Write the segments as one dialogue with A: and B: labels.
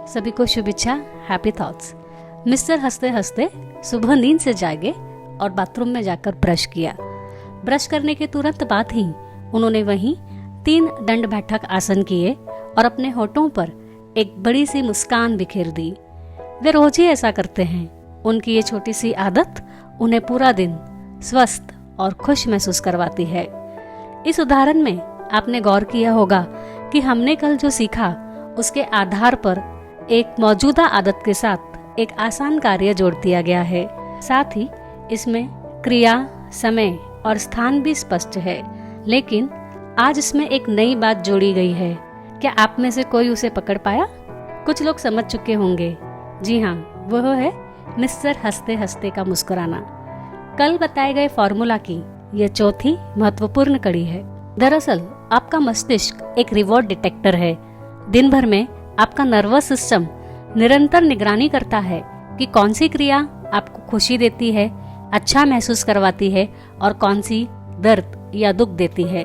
A: सभी को शुभ इच्छा, हैप्पी थॉट्स। मिस्टर हंसते हंसते सुबह नींद से जागे और बाथरूम में जाकर ब्रश किया। ब्रश करने के तुरंत बाद ही उन्होंने वहीं 3 दंड बैठक आसन किए और अपने होठों पर एक बड़ी सी मुस्कान बिखेर दी। वे रोज ही ऐसा करते हैं। उनकी ये छोटी सी आदत उन्हें पूरा दिन स्वस्थ और खुश महसूस करवाती है। इस उदाहरण में आपने गौर किया होगा कि हमने कल जो सीखा उसके आधार पर एक मौजूदा आदत के साथ एक आसान कार्य जोड़ दिया गया है। साथ ही इसमें क्रिया, समय और स्थान भी स्पष्ट है, लेकिन आज इसमें एक नई बात जोड़ी गई है। क्या आप में से कोई उसे पकड़ पाया? कुछ लोग समझ चुके होंगे। जी हाँ, वह है मिस्टर हंसते हंसते का मुस्कुराना। कल बताए गए फॉर्मूला की यह चौथी महत्वपूर्ण कड़ी है। दरअसल आपका मस्तिष्क एक रिवॉर्ड डिटेक्टर है। दिन भर में आपका नर्वस सिस्टम निरंतर निगरानी करता है कि कौन सी क्रिया आपको खुशी देती है, अच्छा महसूस करवाती है और कौन सी दर्द या दुख देती है।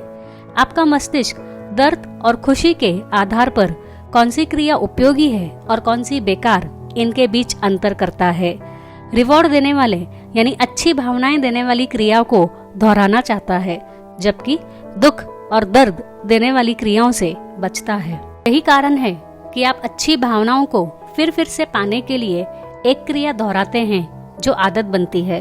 A: आपका मस्तिष्क दर्द और खुशी के आधार पर कौन सी क्रिया उपयोगी है और कौन सी बेकार, इनके बीच अंतर करता है। रिवॉर्ड देने वाले यानी अच्छी भावनाएं देने वाली क्रिया को दोहराना चाहता है, जबकि दुख और दर्द देने वाली क्रियाओं से बचता है। यही कारण है कि आप अच्छी भावनाओं को फिर से पाने के लिए एक क्रिया दोहराते हैं जो आदत बनती है।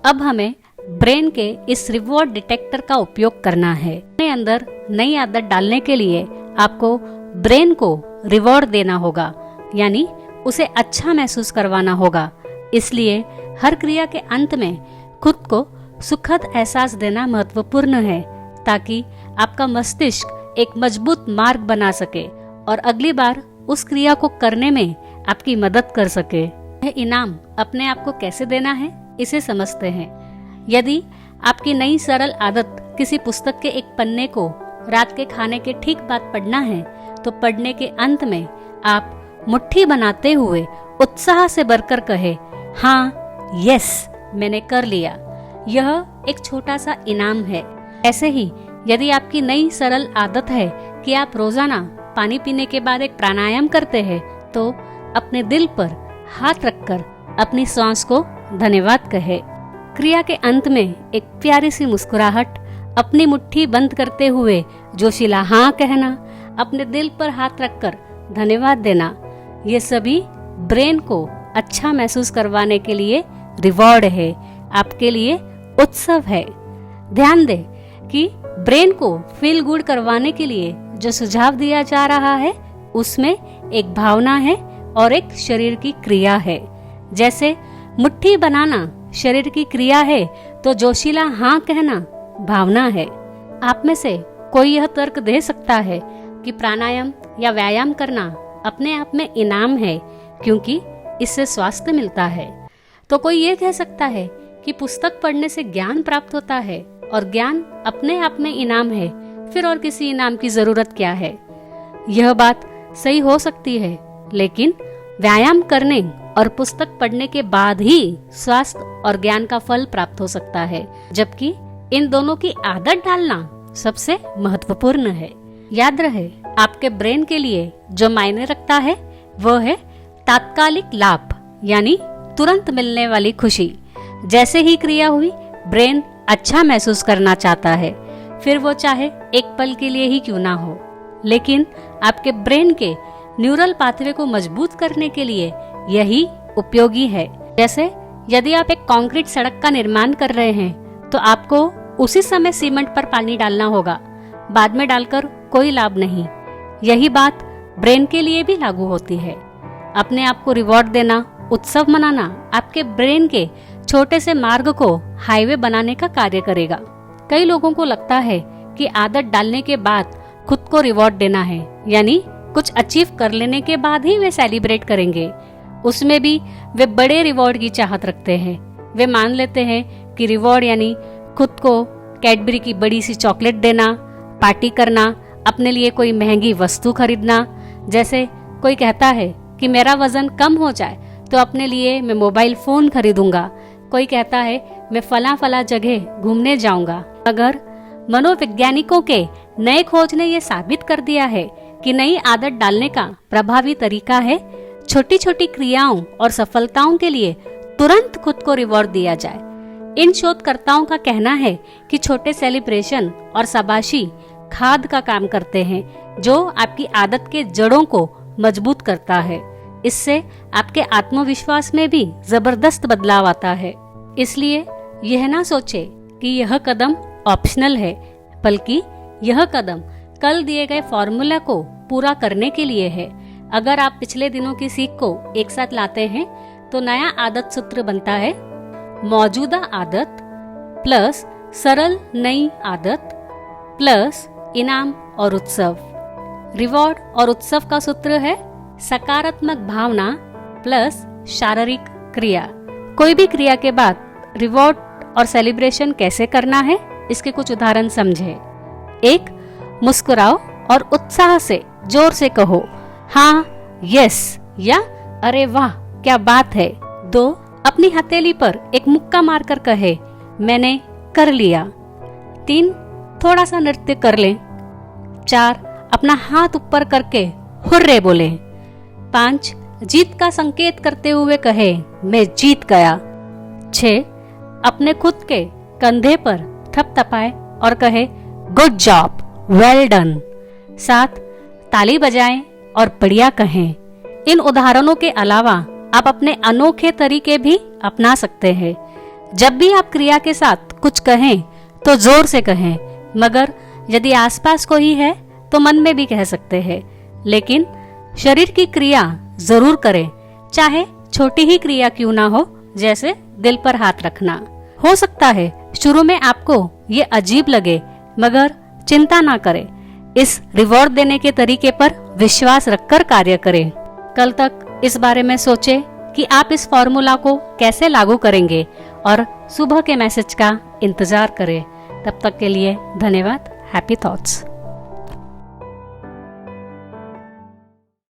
A: अब हमें ब्रेन के इस रिवॉर्ड डिटेक्टर का उपयोग करना है। अपने अंदर नई आदत डालने के लिए आपको ब्रेन को रिवॉर्ड देना होगा, यानी उसे अच्छा महसूस करवाना होगा। इसलिए हर क्रिया के अंत में खुद को सुखद एहसास देना महत्वपूर्ण है, ताकि आपका मस्तिष्क एक मजबूत मार्ग बना सके और अगली बार उस क्रिया को करने में आपकी मदद कर सके। यह इनाम अपने आप को कैसे देना है, इसे समझते हैं। यदि आपकी नई सरल आदत किसी पुस्तक के एक पन्ने को रात के खाने के ठीक बाद पढ़ना है, तो पढ़ने के अंत में आप मुट्ठी बनाते हुए उत्साह से भरकर कहे, हाँ, यस, मैंने कर लिया। यह एक छोटा सा इनाम है। ऐसे ही यदि आपकी नई सरल आदत है कि आप रोजाना पानी पीने के बाद एक प्राणायाम करते हैं, तो अपने दिल पर हाथ रखकर अपनी सांस को धन्यवाद कहे। क्रिया के अंत में एक प्यारी सी मुस्कुराहट, अपनी मुट्ठी बंद करते हुए जोशीला हाँ कहना, अपने दिल पर हाथ रखकर धन्यवाद देना, ये सभी ब्रेन को अच्छा महसूस करवाने के लिए रिवॉर्ड है, आपके लिए उत्सव है। ध्यान दें कि ब्रेन को फील गुड करवाने के लिए जो सुझाव दिया जा रहा है उसमें एक भावना है और एक शरीर की क्रिया है। जैसे मुट्ठी बनाना शरीर की क्रिया है, तो जोशीला हाँ कहना भावना है। आप में से कोई यह तर्क दे सकता है कि प्राणायाम या व्यायाम करना अपने आप में इनाम है, क्योंकि इससे स्वास्थ्य मिलता है। तो कोई ये कह सकता है कि पुस्तक पढ़ने से ज्ञान प्राप्त होता है और ज्ञान अपने आप में इनाम है, फिर और किसी इनाम की जरूरत क्या है। यह बात सही हो सकती है, लेकिन व्यायाम करने और पुस्तक पढ़ने के बाद ही स्वास्थ्य और ज्ञान का फल प्राप्त हो सकता है, जबकि इन दोनों की आदत डालना सबसे महत्वपूर्ण है। याद रहे, आपके ब्रेन के लिए जो मायने रखता है वह है तात्कालिक लाभ, यानी तुरंत मिलने वाली खुशी। जैसे ही क्रिया हुई, ब्रेन अच्छा महसूस करना चाहता है, फिर वो चाहे एक पल के लिए ही क्यों ना हो। लेकिन आपके ब्रेन के न्यूरल पाथवे को मजबूत करने के लिए यही उपयोगी है। जैसे यदि आप एक कंक्रीट सड़क का निर्माण कर रहे हैं, तो आपको उसी समय सीमेंट पर पानी डालना होगा, बाद में डालकर कोई लाभ नहीं। यही बात ब्रेन के लिए भी लागू होती है। अपने आप को रिवॉर्ड देना, उत्सव मनाना आपके ब्रेन के छोटे से मार्ग को हाईवे बनाने का कार्य करेगा। कई लोगों को लगता है कि आदत डालने के बाद खुद को रिवॉर्ड देना है, यानी कुछ अचीव कर लेने के बाद ही वे सेलिब्रेट करेंगे। उसमें भी वे बड़े रिवॉर्ड की चाहत रखते हैं। वे मान लेते हैं कि रिवॉर्ड यानी खुद को कैडबरी की बड़ी सी चॉकलेट देना, पार्टी करना, अपने लिए कोई महंगी वस्तु खरीदना। जैसे कोई कहता है कि मेरा वजन कम हो जाए तो अपने लिए मैं मोबाइल फोन खरीदूंगा। कोई कहता है मैं फला जगह घूमने जाऊंगा। अगर मनोवैज्ञानिकों के नए खोज ने यह साबित कर दिया है कि नई आदत डालने का प्रभावी तरीका है, छोटी छोटी क्रियाओं और सफलताओं के लिए तुरंत खुद को रिवॉर्ड दिया जाए। इन शोधकर्ताओं का कहना है कि छोटे सेलिब्रेशन और शाबाशी खाद का काम करते हैं, जो आपकी आदत के जड़ों को मजबूत करता है। इससे आपके आत्मविश्वास में भी जबरदस्त बदलाव आता है। इसलिए यह ना सोचे कि यह कदम ऑप्शनल है, बल्कि यह कदम कल दिए गए फॉर्मूला को पूरा करने के लिए है। अगर आप पिछले दिनों की सीख को एक साथ लाते हैं तो नया आदत सूत्र बनता है मौजूदा आदत प्लस सरल नई आदत प्लस इनाम और उत्सव। रिवॉर्ड और उत्सव का सूत्र है सकारात्मक भावना प्लस शारीरिक क्रिया। कोई भी क्रिया के बाद रिवॉर्ड और सेलिब्रेशन कैसे करना है, इसके कुछ उदाहरण समझे। 1. मुस्कुराओ और उत्साह से जोर से कहो हाँ, यस या अरे वाह क्या बात है। 2. अपनी हथेली पर एक मुक्का मारकर कहे मैंने कर लिया। 3. थोड़ा सा नृत्य कर लें। 4. अपना हाथ ऊपर करके हुर्रे बोले। 5. जीत का संकेत करते हुए कहे मैं जीत गया। 6. अपने खुद के कंधे पर थपथपाए और कहे गुड जॉब, वेल डन। 7. ताली बजाएं और बढ़िया कहें। इन उदाहरणों के अलावा आप अपने अनोखे तरीके भी अपना सकते हैं। जब भी आप क्रिया के साथ कुछ कहें तो जोर से कहें, मगर यदि आसपास कोई है तो मन में भी कह सकते हैं। लेकिन शरीर की क्रिया जरूर करें, चाहे छोटी ही क्रिया क्यों ना हो, जैसे दिल पर हाथ रखना। हो सकता है शुरू में आपको ये अजीब लगे, मगर चिंता ना करें। इस रिवॉर्ड देने के तरीके पर विश्वास रखकर कार्य करें। कल तक इस बारे में सोचें कि आप इस फॉर्मूला को कैसे लागू करेंगे और सुबह के मैसेज का इंतजार करें। तब तक के लिए धन्यवाद। Happy thoughts.